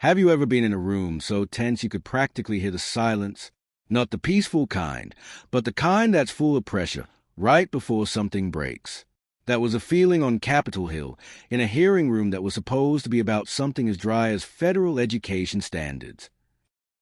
Have you ever been in a room so tense you could practically hear the silence? Not the peaceful kind, but the kind that's full of pressure, right before something breaks. That was a feeling on Capitol Hill, in a hearing room that was supposed to be about something as dry as federal education standards.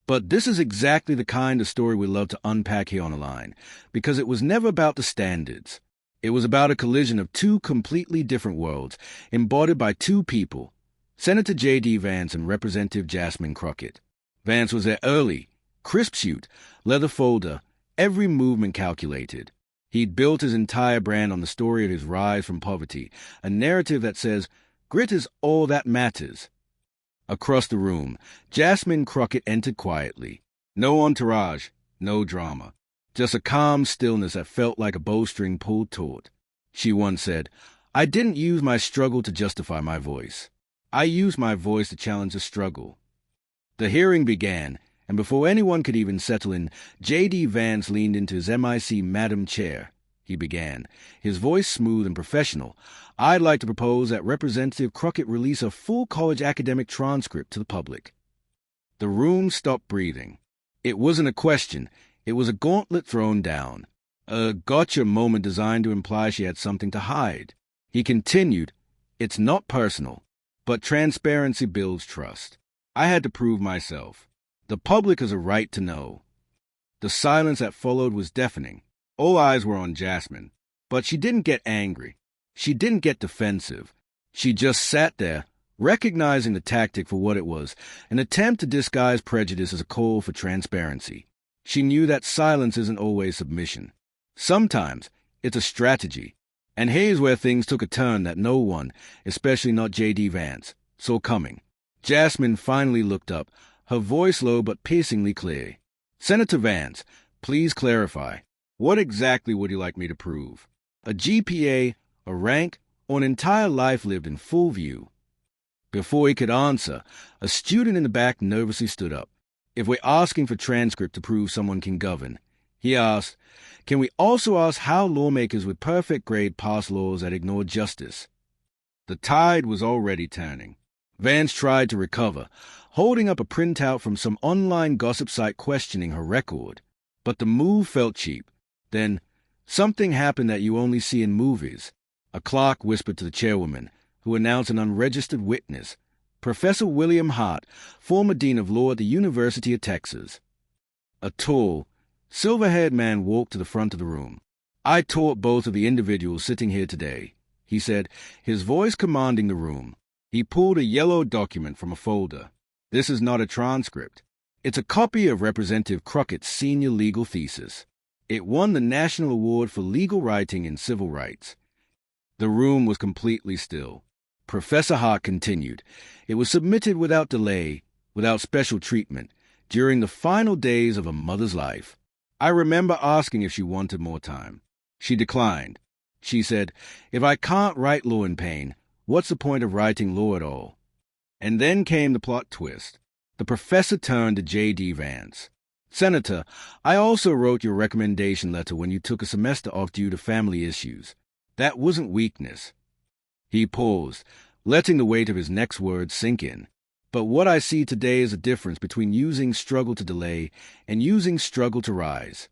But this is exactly the kind of story we love to unpack here on the line, because it was never about the standards. It was about a collision of two completely different worlds, embodied by two people, Senator J.D. Vance and Representative Jasmine Crockett. Vance was there early, crisp shoot, leather folder, every movement calculated. He'd built his entire brand on the story of his rise from poverty, a narrative that says, grit is all that matters. Across the room, Jasmine Crockett entered quietly. No entourage, no drama. Just a calm stillness that felt like a bowstring pulled taut. She once said, "I didn't use my struggle to justify my voice. I used my voice to challenge the struggle." The hearing began, and before anyone could even settle in, J.D. Vance leaned into his MIC Madam Chair. He began, his voice smooth and professional. "I'd like to propose that Representative Crockett release a full college academic transcript to the public." The room stopped breathing. It wasn't a question. It was a gauntlet thrown down. A gotcha moment designed to imply she had something to hide. He continued, "It's not personal, but transparency builds trust. I had to prove myself. The public has a right to know." The silence that followed was deafening. All eyes were on Jasmine. But she didn't get angry. She didn't get defensive. She just sat there, recognizing the tactic for what it was, an attempt to disguise prejudice as a call for transparency. She knew that silence isn't always submission. Sometimes it's a strategy. And here's where things took a turn that no one, especially not J.D. Vance, saw coming. Jasmine finally looked up, her voice low but piercingly clear. "Senator Vance, please clarify. What exactly would you like me to prove? A GPA, a rank, or an entire life lived in full view?" Before he could answer, a student in the back nervously stood up. "If we're asking for transcript to prove someone can govern," he asked, "can we also ask how lawmakers with perfect grade pass laws that ignore justice?" The tide was already turning. Vance tried to recover, holding up a printout from some online gossip site questioning her record. But the move felt cheap. Then, something happened that you only see in movies. A clerk whispered to the chairwoman, who announced an unregistered witness, Professor William Hart, former dean of law at the University of Texas. A tall, silver-haired man walked to the front of the room. "I taught both of the individuals sitting here today," he said, his voice commanding the room. He pulled a yellow document from a folder. "This is not a transcript. It's a copy of Representative Crockett's senior legal thesis. It won the National Award for Legal Writing in Civil Rights." The room was completely still. Professor Hart continued. "It was submitted without delay, without special treatment, during the final days of a mother's life. I remember asking if she wanted more time. She declined. She said, 'If I can't write law in pain, what's the point of writing law at all?'" And then came the plot twist. The professor turned to J.D. Vance. "Senator, I also wrote your recommendation letter when you took a semester off due to family issues. That wasn't weakness." He paused, letting the weight of his next words sink in. "But what I see today is a difference between using struggle to delay and using struggle to rise."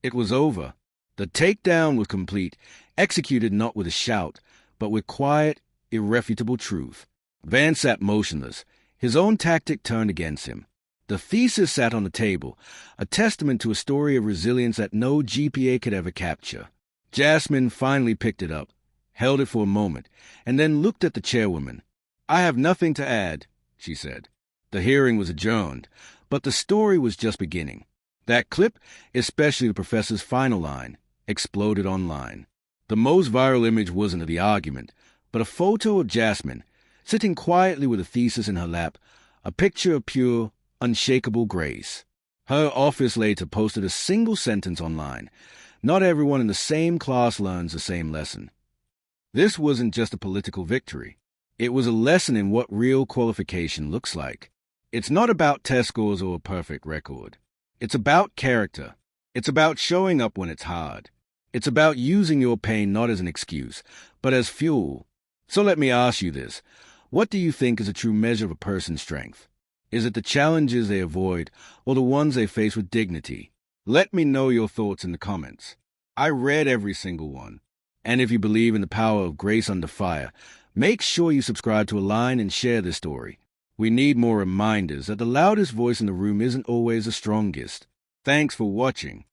It was over. The takedown was complete, executed not with a shout, but with quiet, irrefutable truth. Vance sat motionless, his own tactic turned against him. The thesis sat on the table, a testament to a story of resilience that no GPA could ever capture. Jasmine finally picked it up, held it for a moment, and then looked at the chairwoman. "I have nothing to add," she said. The hearing was adjourned, but the story was just beginning. That clip, especially the professor's final line, exploded online. The most viral image wasn't of the argument, but a photo of Jasmine, sitting quietly with a thesis in her lap, a picture of pure, unshakable grace. Her office later posted a single sentence online. "Not everyone in the same class learns the same lesson." This wasn't just a political victory. It was a lesson in what real qualification looks like. It's not about test scores or a perfect record. It's about character. It's about showing up when it's hard. It's about using your pain not as an excuse, but as fuel. So let me ask you this. What do you think is a true measure of a person's strength? Is it the challenges they avoid or the ones they face with dignity? Let me know your thoughts in the comments. I read every single one. And if you believe in the power of grace under fire, make sure you subscribe to Align and share this story. We need more reminders that the loudest voice in the room isn't always the strongest. Thanks for watching.